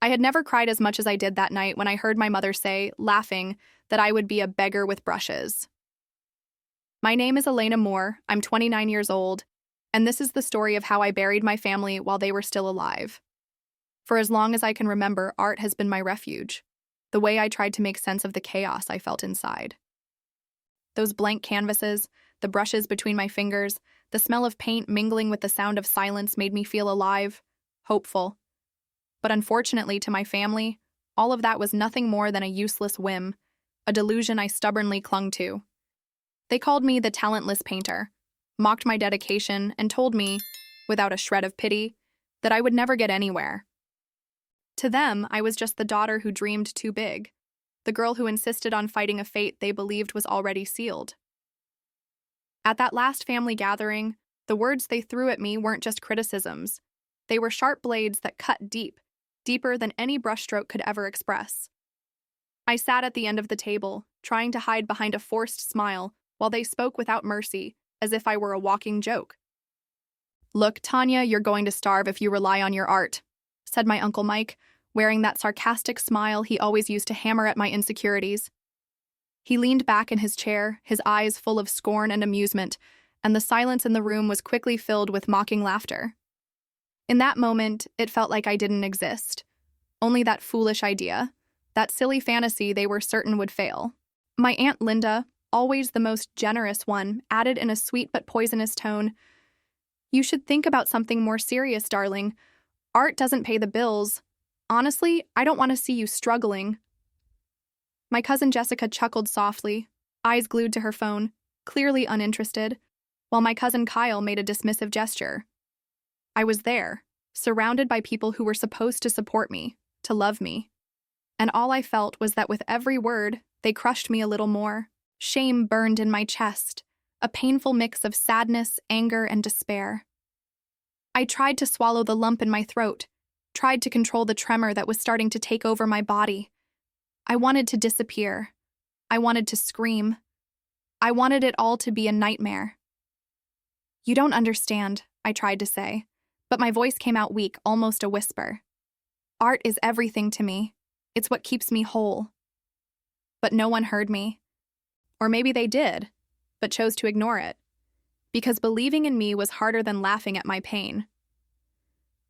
I had never cried as much as I did that night when I heard my mother say, laughing, that I would be a beggar with brushes. My name is Elena Moore, I'm 29 years old, and this is the story of how I buried my family while they were still alive. For as long as I can remember, art has been my refuge, the way I tried to make sense of the chaos I felt inside. Those blank canvases, the brushes between my fingers, the smell of paint mingling with the sound of silence made me feel alive, hopeful. But unfortunately to my family, all of that was nothing more than a useless whim, a delusion I stubbornly clung to. They called me the talentless painter, mocked my dedication, and told me, without a shred of pity, that I would never get anywhere. To them, I was just the daughter who dreamed too big, the girl who insisted on fighting a fate they believed was already sealed. At that last family gathering, the words they threw at me weren't just criticisms. They were sharp blades that cut deep, deeper than any brushstroke could ever express. I sat at the end of the table, trying to hide behind a forced smile, while they spoke without mercy, as if I were a walking joke. "Look, Tanya, you're going to starve if you rely on your art," said my Uncle Mike, wearing that sarcastic smile he always used to hammer at my insecurities. He leaned back in his chair, his eyes full of scorn and amusement, and the silence in the room was quickly filled with mocking laughter. In that moment, it felt like I didn't exist. Only that foolish idea, that silly fantasy they were certain would fail. My Aunt Linda, always the most generous one, added in a sweet but poisonous tone, "You should think about something more serious, darling. Art doesn't pay the bills. Honestly, I don't want to see you struggling." My cousin Jessica chuckled softly, eyes glued to her phone, clearly uninterested, while my cousin Kyle made a dismissive gesture. I was there, surrounded by people who were supposed to support me, to love me. And all I felt was that with every word, they crushed me a little more. Shame burned in my chest, a painful mix of sadness, anger, and despair. I tried to swallow the lump in my throat, tried to control the tremor that was starting to take over my body. I wanted to disappear. I wanted to scream. I wanted it all to be a nightmare. "You don't understand," I tried to say, but my voice came out weak, almost a whisper. "Art is everything to me. It's what keeps me whole." But no one heard me. Or maybe they did, but chose to ignore it, because believing in me was harder than laughing at my pain.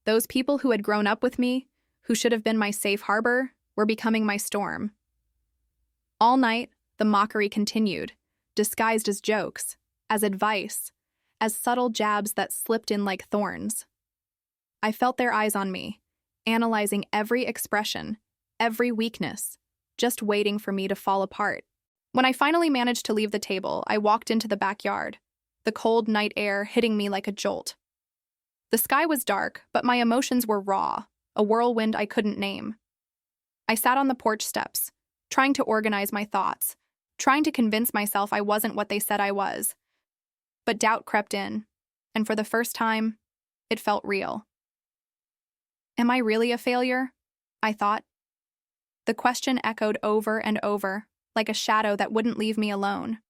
Those people who had grown up with me, who should have been my safe harbor, were becoming my storm. All night, the mockery continued, disguised as jokes, as advice, as subtle jabs that slipped in like thorns. I felt their eyes on me, analyzing every expression, every weakness, just waiting for me to fall apart. When I finally managed to leave the table, I walked into the backyard, the cold night air hitting me like a jolt. The sky was dark, but my emotions were raw, a whirlwind I couldn't name. I sat on the porch steps, trying to organize my thoughts, trying to convince myself I wasn't what they said I was. But doubt crept in, and for the first time, it felt real. Am I really a failure? I thought. The question echoed over and over, like a shadow that wouldn't leave me alone.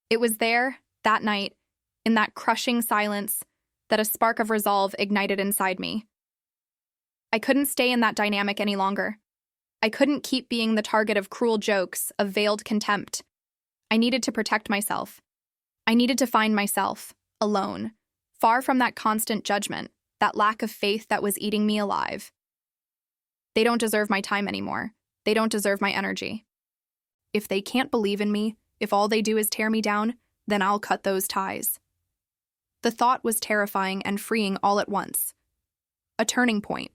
It was there, that night, in that crushing silence, that a spark of resolve ignited inside me. I couldn't stay in that dynamic any longer. I couldn't keep being the target of cruel jokes, of veiled contempt. I needed to protect myself. I needed to find myself, alone, far from that constant judgment, that lack of faith that was eating me alive. They don't deserve my time anymore. They don't deserve my energy. If they can't believe in me, if all they do is tear me down, then I'll cut those ties. The thought was terrifying and freeing all at once. A turning point.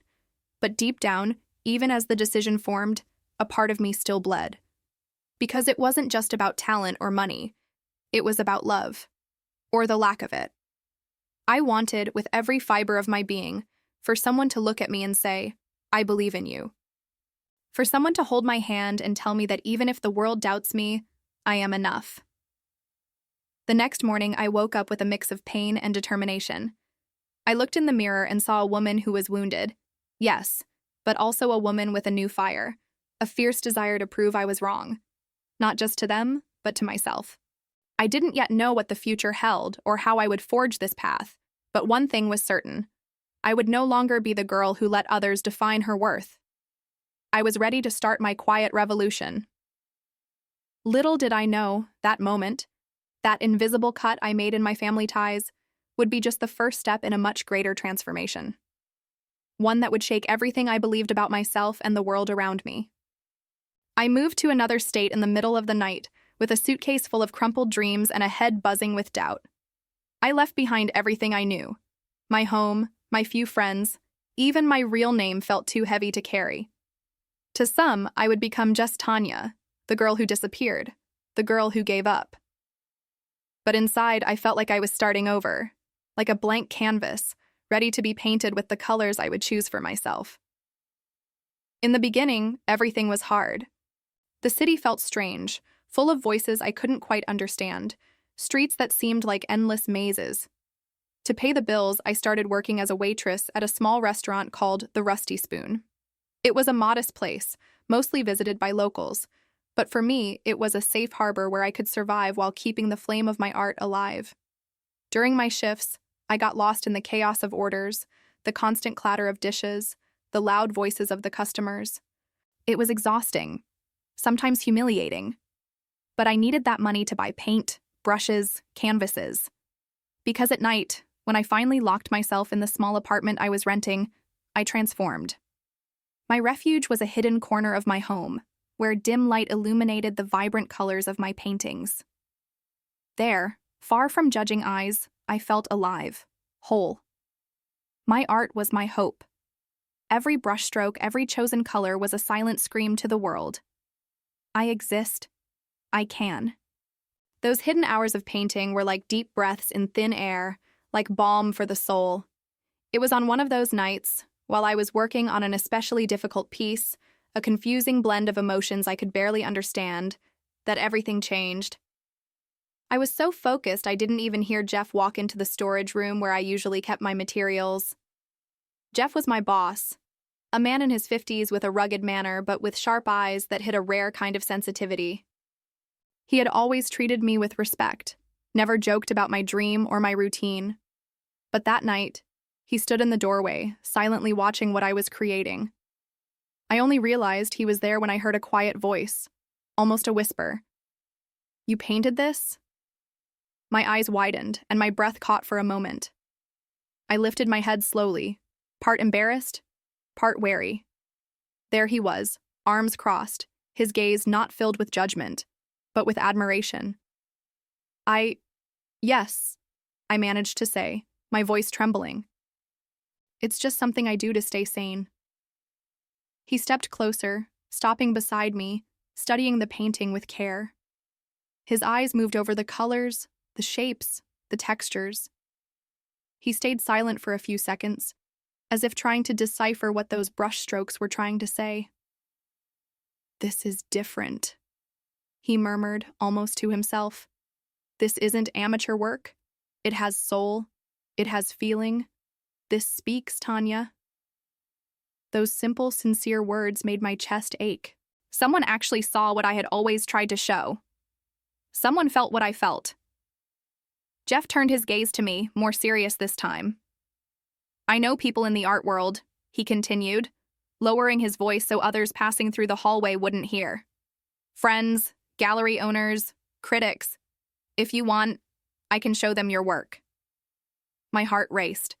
But deep down, even as the decision formed, a part of me still bled. Because it wasn't just about talent or money. It was about love. Or the lack of it. I wanted, with every fiber of my being, for someone to look at me and say, "I believe in you." For someone to hold my hand and tell me that even if the world doubts me, I am enough. The next morning, I woke up with a mix of pain and determination. I looked in the mirror and saw a woman who was wounded. Yes, but also a woman with a new fire, a fierce desire to prove I was wrong. Not just to them, but to myself. I didn't yet know what the future held or how I would forge this path, but one thing was certain. I would no longer be the girl who let others define her worth. I was ready to start my quiet revolution. Little did I know, that moment, that invisible cut I made in my family ties, would be just the first step in a much greater transformation. One that would shake everything I believed about myself and the world around me. I moved to another state in the middle of the night, with a suitcase full of crumpled dreams and a head buzzing with doubt. I left behind everything I knew. My home, my few friends, even my real name felt too heavy to carry. To some, I would become just Tanya, the girl who disappeared, the girl who gave up. But inside, I felt like I was starting over, like a blank canvas, ready to be painted with the colors I would choose for myself. In the beginning, everything was hard. The city felt strange, full of voices I couldn't quite understand, streets that seemed like endless mazes. To pay the bills, I started working as a waitress at a small restaurant called the Rusty Spoon. It was a modest place, mostly visited by locals, but for me, it was a safe harbor where I could survive while keeping the flame of my art alive. During my shifts, I got lost in the chaos of orders, the constant clatter of dishes, the loud voices of the customers. It was exhausting, sometimes humiliating. But I needed that money to buy paint, brushes, canvases. Because at night, when I finally locked myself in the small apartment I was renting, I transformed. My refuge was a hidden corner of my home, where dim light illuminated the vibrant colors of my paintings. There, far from judging eyes, I felt alive, whole. My art was my hope. Every brushstroke, every chosen color was a silent scream to the world. I exist. I can. Those hidden hours of painting were like deep breaths in thin air, like balm for the soul. It was on one of those nights, while I was working on an especially difficult piece, a confusing blend of emotions I could barely understand, that everything changed. I was so focused I didn't even hear Jeff walk into the storage room where I usually kept my materials. Jeff was my boss, a man in his 50s with a rugged manner but with sharp eyes that hid a rare kind of sensitivity. He had always treated me with respect, never joked about my dream or my routine. But that night, he stood in the doorway, silently watching what I was creating. I only realized he was there when I heard a quiet voice, almost a whisper. "You painted this?" My eyes widened, and my breath caught for a moment. I lifted my head slowly, part embarrassed, part wary. There he was, arms crossed, his gaze not filled with judgment, but with admiration. Yes, I managed to say, my voice trembling. It's just something I do to stay sane. He stepped closer, stopping beside me, studying the painting with care. His eyes moved over the colors, the shapes, the textures. He stayed silent for a few seconds, as if trying to decipher what those brushstrokes were trying to say. "This is different," he murmured, almost to himself. "This isn't amateur work. It has soul. It has feeling. This speaks, Tanya." Those simple, sincere words made my chest ache. Someone actually saw what I had always tried to show. Someone felt what I felt. Jeff turned his gaze to me, more serious this time. "I know people in the art world," he continued, lowering his voice so others passing through the hallway wouldn't hear. "Friends, gallery owners, critics. If you want, I can show them your work." My heart raced.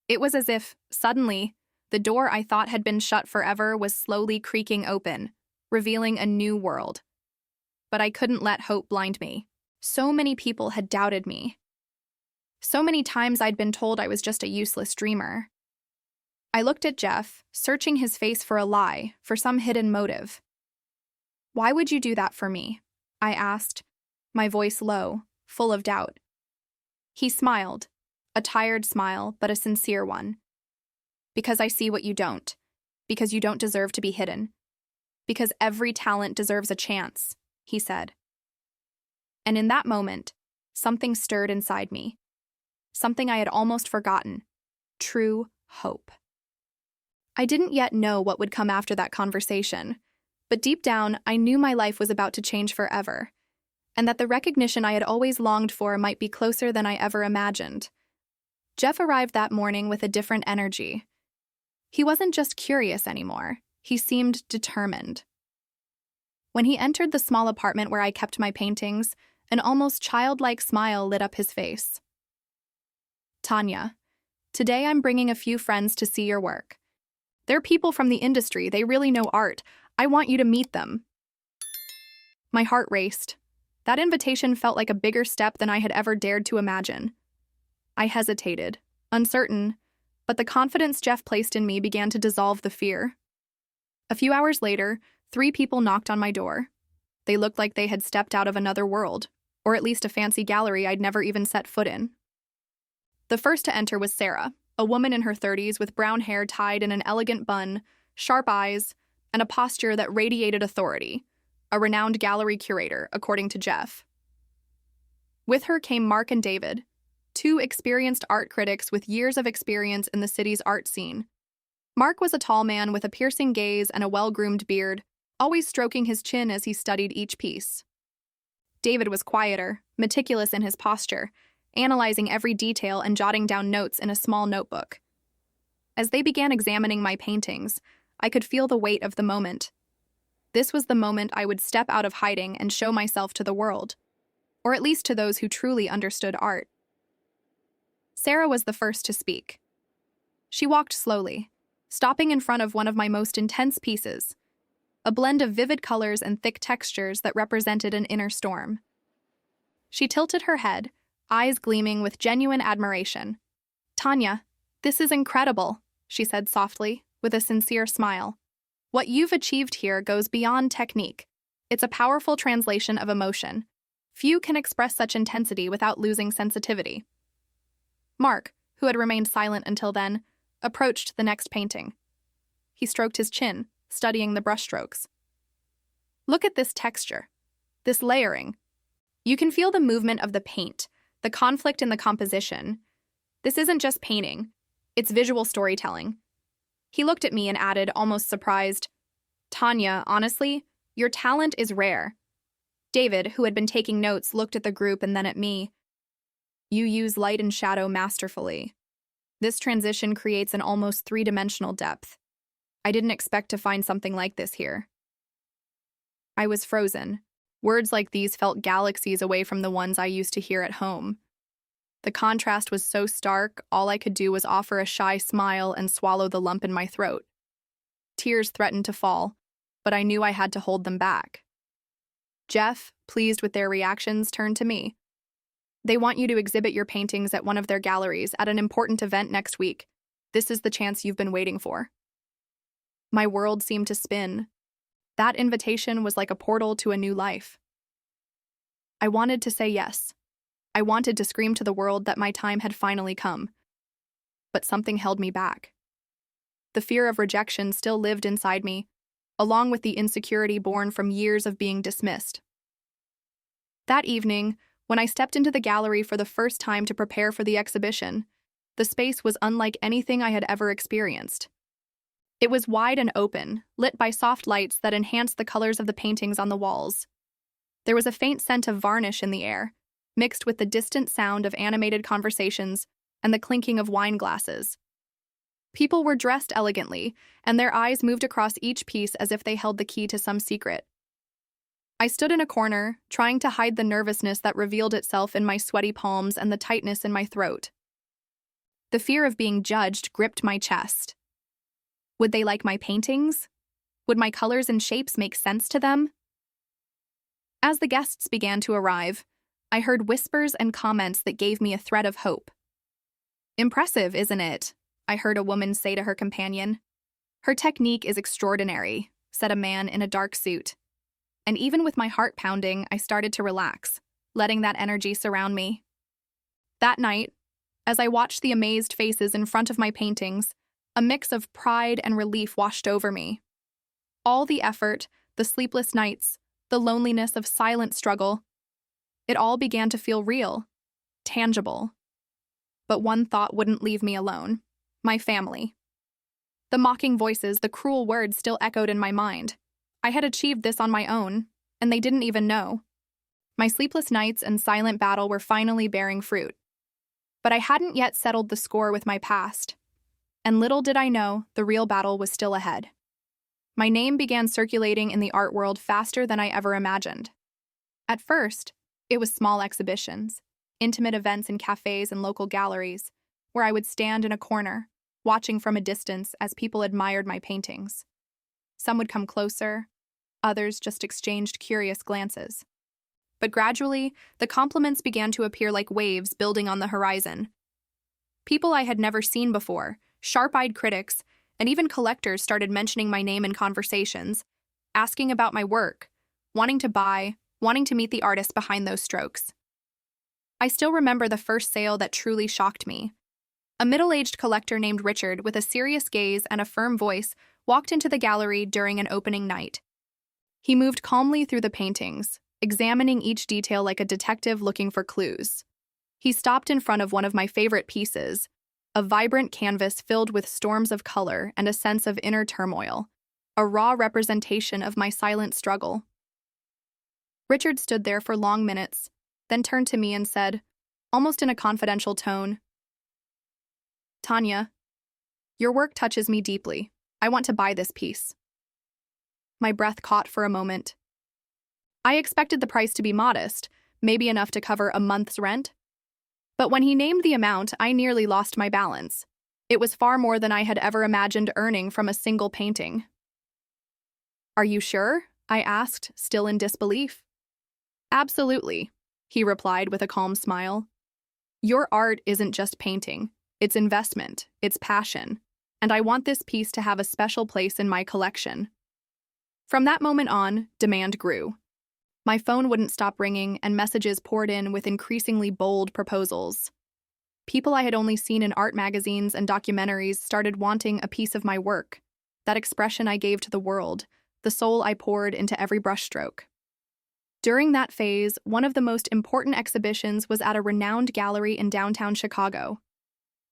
It was as if, suddenly, the door I thought had been shut forever was slowly creaking open, revealing a new world. But I couldn't let hope blind me. So many people had doubted me. So many times I'd been told I was just a useless dreamer. I looked at Jeff, searching his face for a lie, for some hidden motive. "Why would you do that for me?" I asked, my voice low, full of doubt. He smiled, a tired smile, but a sincere one. "Because I see what you don't. Because you don't deserve to be hidden. Because every talent deserves a chance," he said. And in that moment, something stirred inside me. Something I had almost forgotten. True hope. I didn't yet know what would come after that conversation, but deep down, I knew my life was about to change forever, and that the recognition I had always longed for might be closer than I ever imagined. Jeff arrived that morning with a different energy. He wasn't just curious anymore. He seemed determined. When he entered the small apartment where I kept my paintings, an almost childlike smile lit up his face. "Tanya, today I'm bringing a few friends to see your work. They're people from the industry, they really know art. I want you to meet them." My heart raced. That invitation felt like a bigger step than I had ever dared to imagine. I hesitated, uncertain, but the confidence Jeff placed in me began to dissolve the fear. A few hours later, 3 people knocked on my door. They looked like they had stepped out of another world, or at least a fancy gallery I'd never even set foot in. The first to enter was Sarah, a woman in her 30s with brown hair tied in an elegant bun, sharp eyes, and a posture that radiated authority, a renowned gallery curator, according to Jeff. With her came Mark and David, 2 experienced art critics with years of experience in the city's art scene. Mark was a tall man with a piercing gaze and a well-groomed beard, always stroking his chin as he studied each piece. David was quieter, meticulous in his posture, analyzing every detail and jotting down notes in a small notebook. As they began examining my paintings, I could feel the weight of the moment. This was the moment I would step out of hiding and show myself to the world, or at least to those who truly understood art. Sarah was the first to speak. She walked slowly, stopping in front of one of my most intense pieces, a blend of vivid colors and thick textures that represented an inner storm. She tilted her head, eyes gleaming with genuine admiration. "Tanya, this is incredible," she said softly, with a sincere smile. "What you've achieved here goes beyond technique. It's a powerful translation of emotion. Few can express such intensity without losing sensitivity." Mark, who had remained silent until then, approached the next painting. He stroked his chin, studying the brushstrokes. "Look at this texture, this layering. You can feel the movement of the paint, the conflict in the composition. This isn't just painting, it's visual storytelling." He looked at me and added, almost surprised, "Tanya, honestly, your talent is rare." David, who had been taking notes, looked at the group and then at me. "You use light and shadow masterfully. This transition creates an almost 3-dimensional depth. I didn't expect to find something like this here." I was frozen. Words like these felt galaxies away from the ones I used to hear at home. The contrast was so stark, all I could do was offer a shy smile and swallow the lump in my throat. Tears threatened to fall, but I knew I had to hold them back. Jeff, pleased with their reactions, turned to me. "They want you to exhibit your paintings at one of their galleries at an important event next week. This is the chance you've been waiting for." My world seemed to spin. That invitation was like a portal to a new life. I wanted to say yes. I wanted to scream to the world that my time had finally come. But something held me back. The fear of rejection still lived inside me, along with the insecurity born from years of being dismissed. That evening, when I stepped into the gallery for the first time to prepare for the exhibition, the space was unlike anything I had ever experienced. It was wide and open, lit by soft lights that enhanced the colors of the paintings on the walls. There was a faint scent of varnish in the air, mixed with the distant sound of animated conversations and the clinking of wine glasses. People were dressed elegantly, and their eyes moved across each piece as if they held the key to some secret. I stood in a corner, trying to hide the nervousness that revealed itself in my sweaty palms and the tightness in my throat. The fear of being judged gripped my chest. Would they like my paintings? Would my colors and shapes make sense to them? As the guests began to arrive, I heard whispers and comments that gave me a thread of hope. "Impressive, isn't it?" I heard a woman say to her companion. "Her technique is extraordinary," said a man in a dark suit. And even with my heart pounding, I started to relax, letting that energy surround me. That night, as I watched the amazed faces in front of my paintings, a mix of pride and relief washed over me. All the effort, the sleepless nights, the loneliness of silent struggle, it all began to feel real, tangible. But one thought wouldn't leave me alone: my family. The mocking voices, the cruel words still echoed in my mind. I had achieved this on my own, and they didn't even know. My sleepless nights and silent battle were finally bearing fruit. But I hadn't yet settled the score with my past. And little did I know, the real battle was still ahead. My name began circulating in the art world faster than I ever imagined. At first, it was small exhibitions, intimate events in cafes and local galleries, where I would stand in a corner, watching from a distance as people admired my paintings. Some would come closer, others just exchanged curious glances. But gradually, the compliments began to appear like waves building on the horizon. People I had never seen before, sharp-eyed critics, and even collectors started mentioning my name in conversations, asking about my work, wanting to buy, wanting to meet the artist behind those strokes. I still remember the first sale that truly shocked me. A middle-aged collector named Richard, with a serious gaze and a firm voice, walked into the gallery during an opening night. He moved calmly through the paintings, examining each detail like a detective looking for clues. He stopped in front of one of my favorite pieces, a vibrant canvas filled with storms of color and a sense of inner turmoil, a raw representation of my silent struggle. Richard stood there for long minutes, then turned to me and said, almost in a confidential tone, "Tanya, your work touches me deeply. I want to buy this piece." My breath caught for a moment. I expected the price to be modest, maybe enough to cover a month's rent. But when he named the amount, I nearly lost my balance. It was far more than I had ever imagined earning from a single painting. "Are you sure?" I asked, still in disbelief. "Absolutely," he replied with a calm smile. "Your art isn't just painting. It's investment, it's passion, and I want this piece to have a special place in my collection." From that moment on, demand grew. My phone wouldn't stop ringing, and messages poured in with increasingly bold proposals. People I had only seen in art magazines and documentaries started wanting a piece of my work, that expression I gave to the world, the soul I poured into every brushstroke. During that phase, one of the most important exhibitions was at a renowned gallery in downtown Chicago.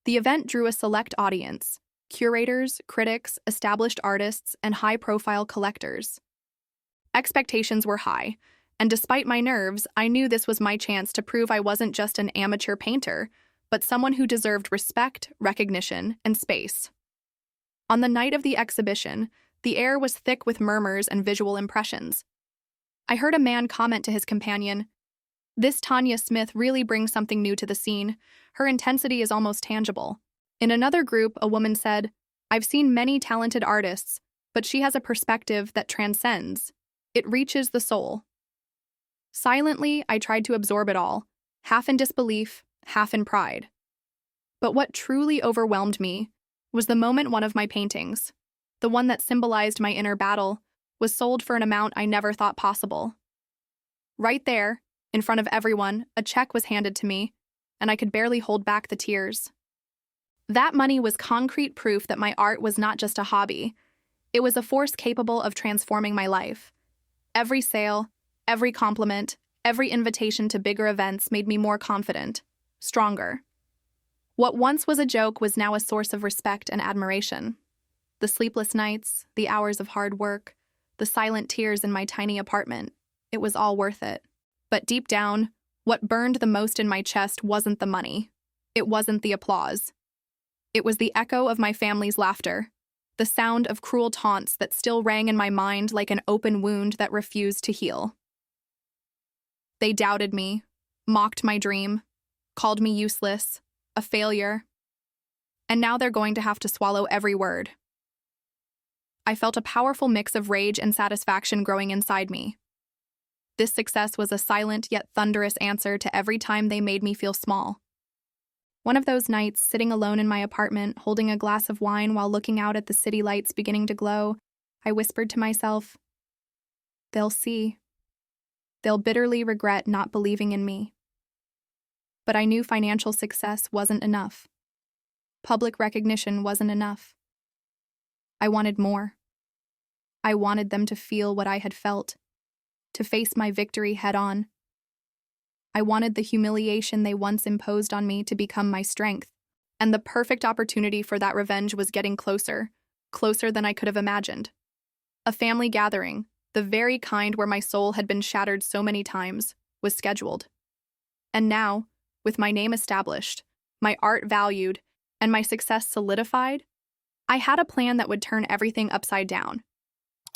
The event drew a select audience: curators, critics, established artists, and high-profile collectors. Expectations were high, and despite my nerves, I knew this was my chance to prove I wasn't just an amateur painter, but someone who deserved respect, recognition, and space. On the night of the exhibition, the air was thick with murmurs and visual impressions. I heard a man comment to his companion, "This Tanya Smith really brings something new to the scene. Her intensity is almost tangible." In another group, a woman said, "I've seen many talented artists, but she has a perspective that transcends. It reaches the soul." Silently, I tried to absorb it all, half in disbelief, half in pride. But what truly overwhelmed me was the moment one of my paintings, the one that symbolized my inner battle, was sold for an amount I never thought possible. Right there, in front of everyone, a check was handed to me, and I could barely hold back the tears. That money was concrete proof that my art was not just a hobby. It was a force capable of transforming my life. Every sale, every compliment, every invitation to bigger events made me more confident, stronger. What once was a joke was now a source of respect and admiration. The sleepless nights, the hours of hard work, the silent tears in my tiny apartment, it was all worth it. But deep down, what burned the most in my chest wasn't the money. It wasn't the applause. It was the echo of my family's laughter, the sound of cruel taunts that still rang in my mind like an open wound that refused to heal. They doubted me, mocked my dream, called me useless, a failure. And now they're going to have to swallow every word. I felt a powerful mix of rage and satisfaction growing inside me. This success was a silent yet thunderous answer to every time they made me feel small. One of those nights, sitting alone in my apartment, holding a glass of wine while looking out at the city lights beginning to glow, I whispered to myself, "They'll see. They'll bitterly regret not believing in me." But I knew financial success wasn't enough. Public recognition wasn't enough. I wanted more. I wanted them to feel what I had felt, to face my victory head-on. I wanted the humiliation they once imposed on me to become my strength, and the perfect opportunity for that revenge was getting closer, closer than I could have imagined. A family gathering, the very kind where my soul had been shattered so many times, was scheduled. And now, with my name established, my art valued, and my success solidified, I had a plan that would turn everything upside down.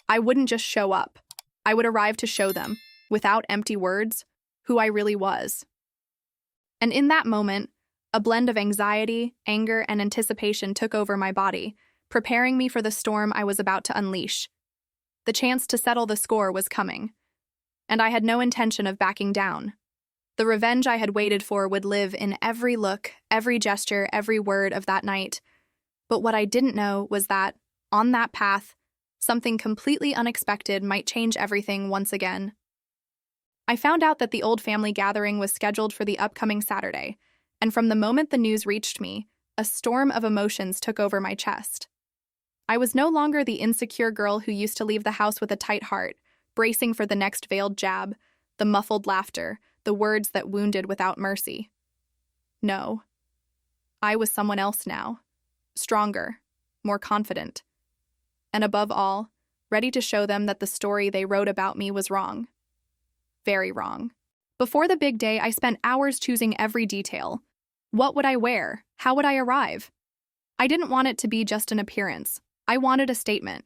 I wouldn't just show up. I would arrive to show them, without empty words, who I really was. And in that moment, a blend of anxiety, anger, and anticipation took over my body, preparing me for the storm I was about to unleash. The chance to settle the score was coming, and I had no intention of backing down. The revenge I had waited for would live in every look, every gesture, every word of that night. But what I didn't know was that, on that path, something completely unexpected might change everything once again. I found out that the old family gathering was scheduled for the upcoming Saturday, and from the moment the news reached me, a storm of emotions took over my chest. I was no longer the insecure girl who used to leave the house with a tight heart, bracing for the next veiled jab, the muffled laughter, the words that wounded without mercy. No. I was someone else now, stronger, more confident, and above all, ready to show them that the story they wrote about me was wrong. Very wrong. Before the big day, I spent hours choosing every detail. What would I wear? How would I arrive? I didn't want it to be just an appearance. I wanted a statement.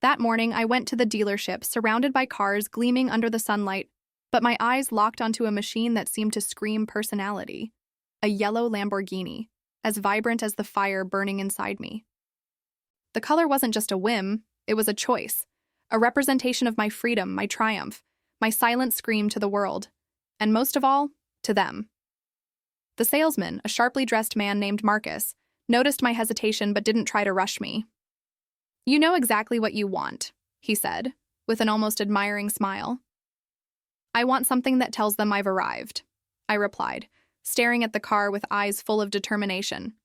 That morning, I went to the dealership, surrounded by cars gleaming under the sunlight, but my eyes locked onto a machine that seemed to scream personality. A yellow Lamborghini, as vibrant as the fire burning inside me. The color wasn't just a whim, it was a choice, a representation of my freedom, my triumph, my silent scream to the world, and most of all, to them. The salesman, a sharply dressed man named Marcus, noticed my hesitation but didn't try to rush me. "You know exactly what you want," he said, with an almost admiring smile. "I want something that tells them I've arrived," I replied, staring at the car with eyes full of determination.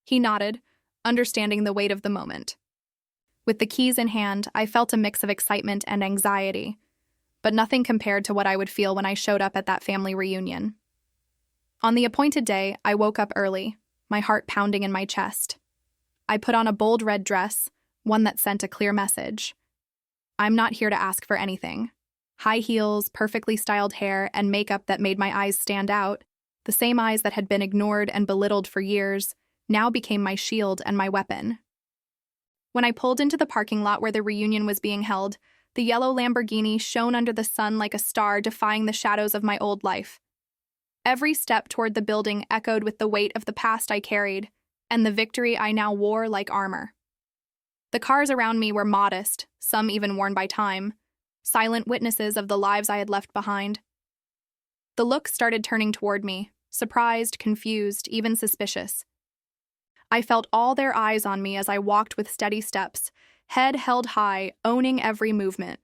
He nodded, understanding the weight of the moment. With the keys in hand, I felt a mix of excitement and anxiety, but nothing compared to what I would feel when I showed up at that family reunion. On the appointed day, I woke up early, my heart pounding in my chest. I put on a bold red dress, one that sent a clear message. I'm not here to ask for anything. High heels, perfectly styled hair, and makeup that made my eyes stand out, the same eyes that had been ignored and belittled for years, now became my shield and my weapon. When I pulled into the parking lot where the reunion was being held, the yellow Lamborghini shone under the sun like a star, defying the shadows of my old life. Every step toward the building echoed with the weight of the past I carried, and the victory I now wore like armor. The cars around me were modest, some even worn by time, silent witnesses of the lives I had left behind. The looks started turning toward me, surprised, confused, even suspicious. I felt all their eyes on me as I walked with steady steps, head held high, owning every movement.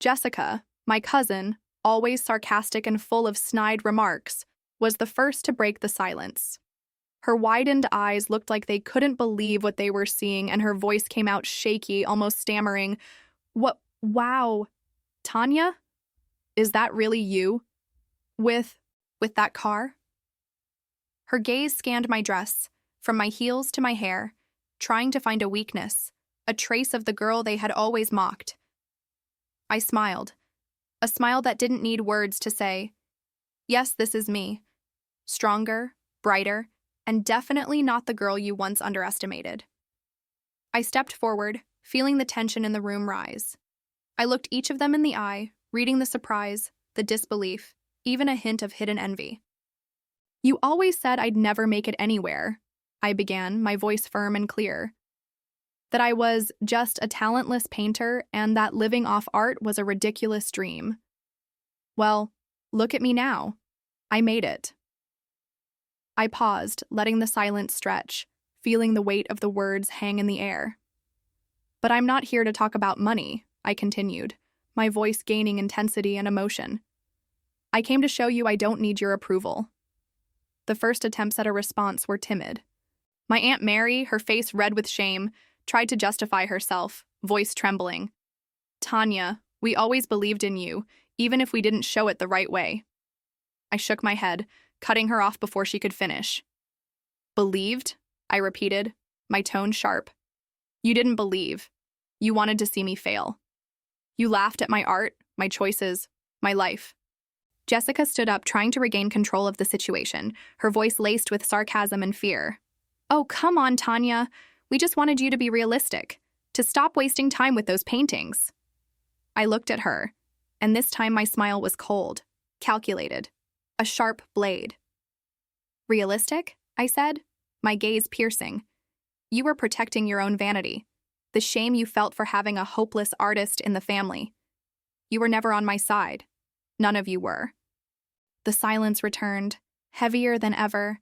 Jessica, my cousin, always sarcastic and full of snide remarks, was the first to break the silence. Her widened eyes looked like they couldn't believe what they were seeing, and her voice came out shaky, almost stammering. Wow, Tanya? Is that really you? With that car?" Her gaze scanned my dress, from my heels to my hair, trying to find a weakness, a trace of the girl they had always mocked. I smiled, a smile that didn't need words to say, "Yes, this is me. Stronger, brighter, and definitely not the girl you once underestimated." I stepped forward, feeling the tension in the room rise. I looked each of them in the eye, reading the surprise, the disbelief, even a hint of hidden envy. "You always said I'd never make it anywhere," I began, my voice firm and clear. "That I was just a talentless painter and that living off art was a ridiculous dream. Well, look at me now. I made it." I paused, letting the silence stretch, feeling the weight of the words hang in the air. "But I'm not here to talk about money," I continued, my voice gaining intensity and emotion. "I came to show you I don't need your approval." The first attempts at a response were timid. My Aunt Mary, her face red with shame, tried to justify herself, voice trembling. "Tanya, we always believed in you, even if we didn't show it the right way." I shook my head, cutting her off before she could finish. "Believed?" I repeated, my tone sharp. "You didn't believe. You wanted to see me fail. You laughed at my art, my choices, my life." Jessica stood up, trying to regain control of the situation, her voice laced with sarcasm and fear. "Oh, come on, Tanya. We just wanted you to be realistic. to stop wasting time with those paintings. I looked at her, and this time my smile was cold, calculated, a sharp blade. Realistic? I said, my gaze piercing. You were protecting your own vanity, the shame you felt for having a hopeless artist in the family. You were never on my side. None of you were. The silence returned, heavier than ever,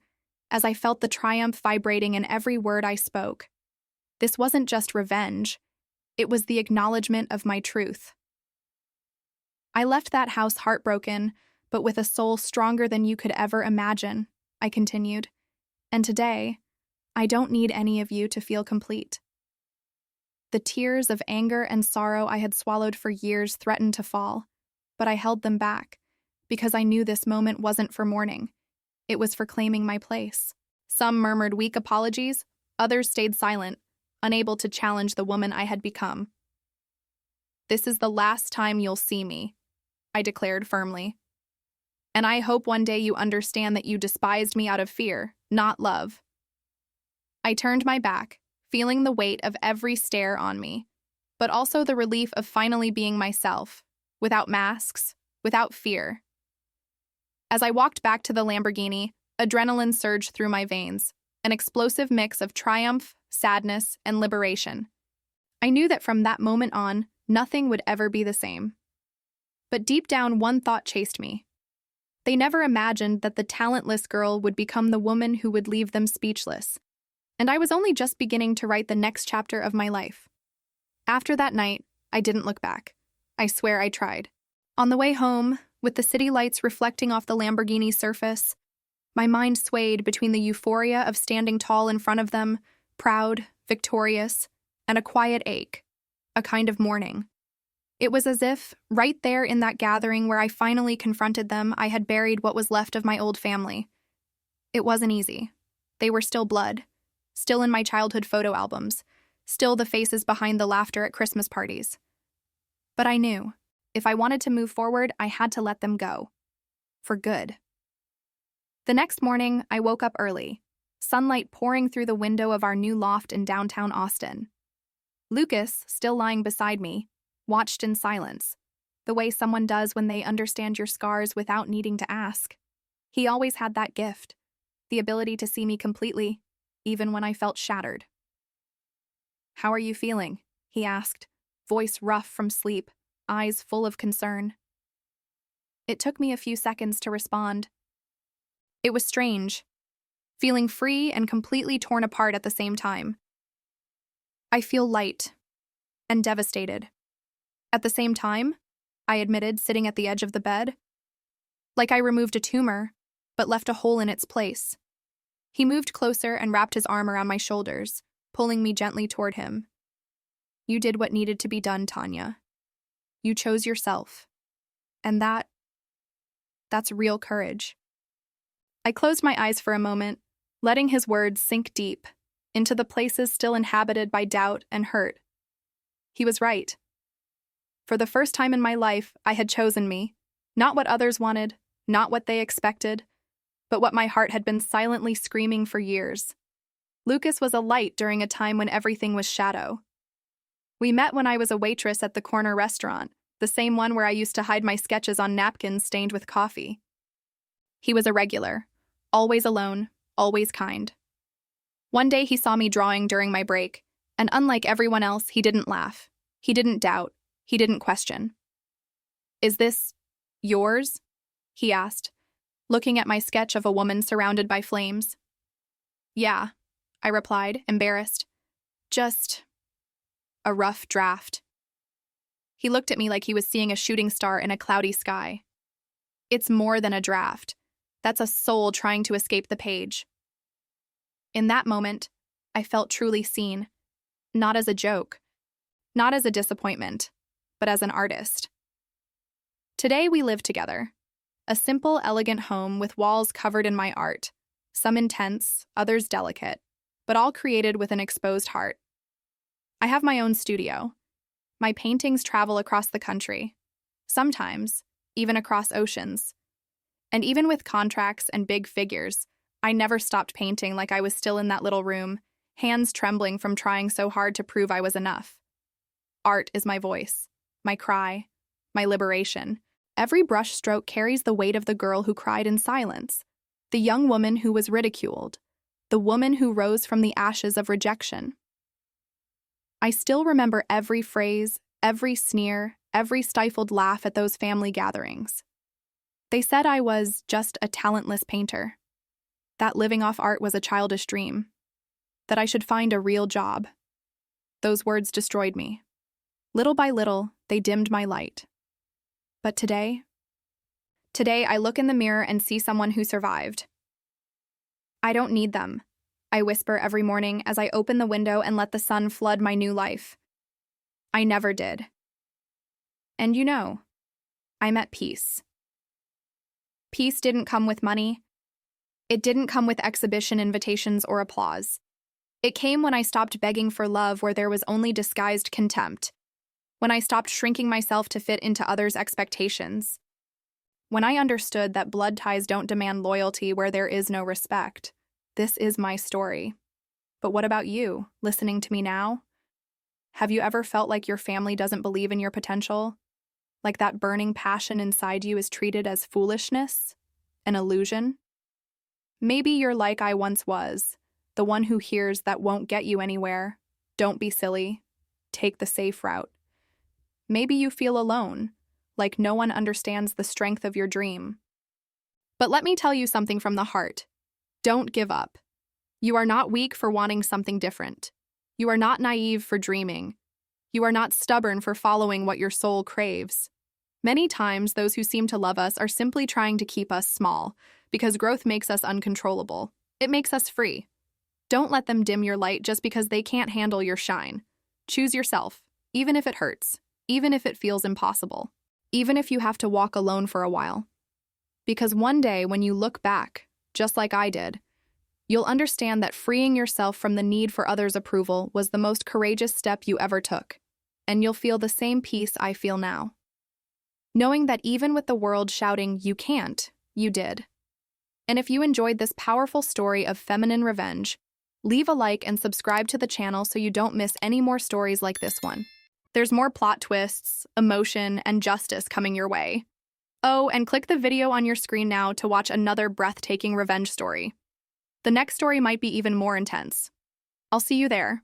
as I felt the triumph vibrating in every word I spoke. This wasn't just revenge. It was the acknowledgement of my truth. I left that house heartbroken, but with a soul stronger than you could ever imagine, I continued. And today, I don't need any of you to feel complete. The tears of anger and sorrow I had swallowed for years threatened to fall, but I held them back, because I knew this moment wasn't for mourning. It was for claiming my place. Some murmured weak apologies, others stayed silent, unable to challenge the woman I had become. This is the last time you'll see me, I declared firmly. And I hope one day you understand that you despised me out of fear, not love. I turned my back, feeling the weight of every stare on me, but also the relief of finally being myself, without masks, without fear. As I walked back to the Lamborghini, adrenaline surged through my veins, an explosive mix of triumph, sadness, and liberation. I knew that from that moment on, nothing would ever be the same. But deep down, one thought chased me. They never imagined that the talentless girl would become the woman who would leave them speechless. And I was only just beginning to write the next chapter of my life. After that night, I didn't look back. I swear I tried. On the way home, with the city lights reflecting off the Lamborghini surface, my mind swayed between the euphoria of standing tall in front of them, proud, victorious, and a quiet ache, a kind of mourning. It was as if, right there in that gathering where I finally confronted them, I had buried what was left of my old family. It wasn't easy. They were still blood, still in my childhood photo albums, still the faces behind the laughter at Christmas parties. But I knew, if I wanted to move forward, I had to let them go. For good. The next morning, I woke up early, sunlight pouring through the window of our new loft in downtown Austin. Lucas, still lying beside me, watched in silence, the way someone does when they understand your scars without needing to ask. He always had that gift, the ability to see me completely, even when I felt shattered. "How are you feeling?" he asked, voice rough from sleep, eyes full of concern. It took me a few seconds to respond. It was strange, feeling free and completely torn apart at the same time. "I feel light and devastated. At the same time," I admitted, sitting at the edge of the bed. "Like I removed a tumor, but left a hole in its place." He moved closer and wrapped his arm around my shoulders, pulling me gently toward him. "You did what needed to be done, Tanya. You chose yourself. And that's real courage." I closed my eyes for a moment, letting his words sink deep into the places still inhabited by doubt and hurt. He was right. For the first time in my life, I had chosen me, not what others wanted, not what they expected, but what my heart had been silently screaming for years. Lucas was a light during a time when everything was shadow. We met when I was a waitress at the corner restaurant, the same one where I used to hide my sketches on napkins stained with coffee. He was a regular, always alone, always kind. One day he saw me drawing during my break, and unlike everyone else, he didn't laugh. He didn't doubt. He didn't question. "Is this yours?" he asked, looking at my sketch of a woman surrounded by flames. "Yeah," I replied, embarrassed. "Just a rough draft." He looked at me like he was seeing a shooting star in a cloudy sky. "It's more than a draft. That's a soul trying to escape the page." In that moment, I felt truly seen, not as a joke, not as a disappointment, but as an artist. Today we live together, a simple, elegant home with walls covered in my art, some intense, others delicate, but all created with an exposed heart. I have my own studio. My paintings travel across the country, sometimes even across oceans. And even with contracts and big figures, I never stopped painting like I was still in that little room, hands trembling from trying so hard to prove I was enough. Art is my voice, my cry, my liberation. Every brushstroke carries the weight of the girl who cried in silence, the young woman who was ridiculed, the woman who rose from the ashes of rejection. I still remember every phrase, every sneer, every stifled laugh at those family gatherings. They said I was just a talentless painter, that living off art was a childish dream, that I should find a real job. Those words destroyed me. Little by little, they dimmed my light. But today I look in the mirror and see someone who survived. I don't need them, I whisper every morning as I open the window and let the sun flood my new life. I never did. And you know, I'm at peace. Peace didn't come with money. It didn't come with exhibition invitations or applause. It came when I stopped begging for love where there was only disguised contempt, when I stopped shrinking myself to fit into others' expectations, when I understood that blood ties don't demand loyalty where there is no respect. This is my story. But what about you, listening to me now? Have you ever felt like your family doesn't believe in your potential? Like that burning passion inside you is treated as foolishness? An illusion? Maybe you're like I once was, the one who hears that won't get you anywhere. Don't be silly. Take the safe route. Maybe you feel alone, like no one understands the strength of your dream. But let me tell you something from the heart. Don't give up. You are not weak for wanting something different. You are not naive for dreaming. You are not stubborn for following what your soul craves. Many times, those who seem to love us are simply trying to keep us small, because growth makes us uncontrollable. It makes us free. Don't let them dim your light just because they can't handle your shine. Choose yourself, even if it hurts, even if it feels impossible, even if you have to walk alone for a while. Because one day, when you look back, just like I did, you'll understand that freeing yourself from the need for others' approval was the most courageous step you ever took, and you'll feel the same peace I feel now. Knowing that even with the world shouting, "You can't," you did. And if you enjoyed this powerful story of feminine revenge, leave a like and subscribe to the channel so you don't miss any more stories like this one. There's more plot twists, emotion, and justice coming your way. Oh, and click the video on your screen now to watch another breathtaking revenge story. The next story might be even more intense. I'll see you there.